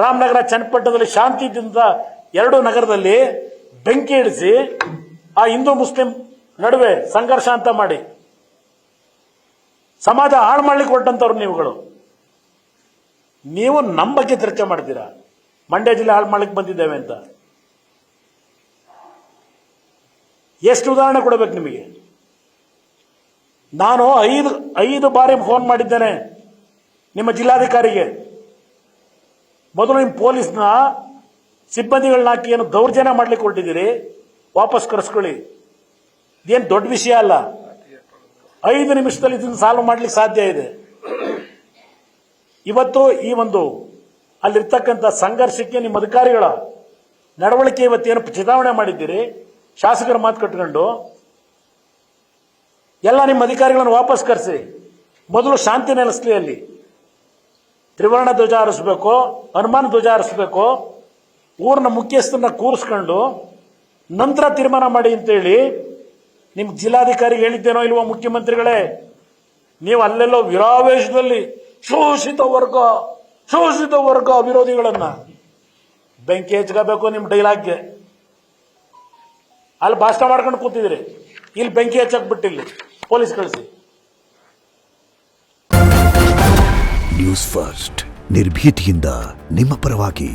ರಾಮನಗರ ಚನ್ನಪಟ್ಟಣದಲ್ಲಿ ಶಾಂತಿಯಿಂದ 2 ನಗರದಲ್ಲಿ ಬೆಂಕಿ ಇಡಿಸಿ ಆ ಹಿಂದೂ ಮುಸ್ಲಿಂ ನಡುವೆ ಸಂಘರ್ಷ ಅಂತ ಮಾಡಿ ಸಮಾಜ ಹಾಳು ಮಾಡ್ಲಿಕ್ಕೆ ಹೊರಟಂತವ್ರು ನೀವುಗಳು. ನೀವು ನಮ್ಮ ಬಗ್ಗೆ ಚರ್ಚೆ ಮಾಡ್ತೀರಾ, ಮಂಡ್ಯ ಜಿಲ್ಲೆ ಹಾಳು ಮಾಡ್ಲಿಕ್ಕೆ ಬಂದಿದ್ದೇವೆ ಅಂತ. ಎಷ್ಟು ಉದಾಹರಣೆ ಕೊಡಬೇಕು ನಿಮಗೆ? ನಾನು 5 ಬಾರಿ ಫೋನ್ ಮಾಡಿದ್ದೇನೆ ನಿಮ್ಮ ಜಿಲ್ಲಾಧಿಕಾರಿಗೆ. ಮೊದಲು ನಿಮ್ಮ ಪೊಲೀಸ್ನ ಸಿಬ್ಬಂದಿಗಳನ್ನ ಹಾಕಿ ಏನು ದೌರ್ಜನ್ಯ ಮಾಡ್ಲಿಕ್ಕೆ ಹೊರಟಿದ್ದೀರಿ, ವಾಪಸ್ ಕರೆಸ್ಕೊಳ್ಳಿ. ಇದೇನು ದೊಡ್ಡ ವಿಷಯ ಅಲ್ಲ. 5 ನಿಮಿಷದಲ್ಲಿ ಇದನ್ನು ಸಾಲ್ವ್ ಮಾಡ್ಲಿಕ್ಕೆ ಸಾಧ್ಯ ಇದೆ. ಇವತ್ತು ಈ ಒಂದು ಅಲ್ಲಿರ್ತಕ್ಕಂಥ ಸಂಘರ್ಷಕ್ಕೆ ನಿಮ್ಮ ಅಧಿಕಾರಿಗಳ ನಡವಳಿಕೆ ಇವತ್ತೇನು ಚುನಾವಣೆ ಮಾಡಿದ್ದೀರಿ, ಶಾಸಕರ ಮಾತು ಕಟ್ಕೊಂಡು ಎಲ್ಲ ನಿಮ್ಮ ಅಧಿಕಾರಿಗಳನ್ನು ವಾಪಸ್ ಕರೆಸಿ. ಮೊದಲು ಶಾಂತಿ ನೆಲೆಸಲಿ. ಅಲ್ಲಿ ತ್ರಿವರ್ಣ ಧ್ವಜ ಹಾರಿಸಬೇಕು, ಹನುಮಾನ ಧ್ವಜ ಹಾರಿಸಬೇಕು, ಊರಿನ ಮುಖ್ಯಸ್ಥರನ್ನ ಕೂರಿಸ್ಕೊಂಡು ನಂತರ ತೀರ್ಮಾನ ಮಾಡಿ ಅಂತೇಳಿ ನಿಮ್ಮ ಜಿಲ್ಲಾಧಿಕಾರಿಗೆ ಹೇಳಿದ್ದೇನೋ ಇಲ್ವೋ ಮುಖ್ಯಮಂತ್ರಿಗಳೇ? ನೀವು ಅಲ್ಲೆಲ್ಲೋ ವಿರಾವೇಶದಲ್ಲಿ ಶೋಷಿತ ವರ್ಗ ವಿರೋಧಿಗಳನ್ನ ಬೆಂಕಿ ಹಚ್ಕೋಬೇಕು ನಿಮ್ಮ ಡೈಲಾಗ್ಗೆ. ಅಲ್ಲಿ ಭಾಷಣ ಮಾಡ್ಕೊಂಡು ಕೂತಿದ್ರಿ, ಇಲ್ಲಿ ಬೆಂಕಿ ಹಚ್ಚಕ್ ಬಿಟ್ಟಿಲ್ಲ, ಪೊಲೀಸ್ ಕಳಿಸಿ. ನ್ಯೂಸ್ ಫಸ್ಟ್ ನಿರ್ಭೀತಿಯಿಂದ ನಿಮ್ಮ ಪರವಾಗಿ.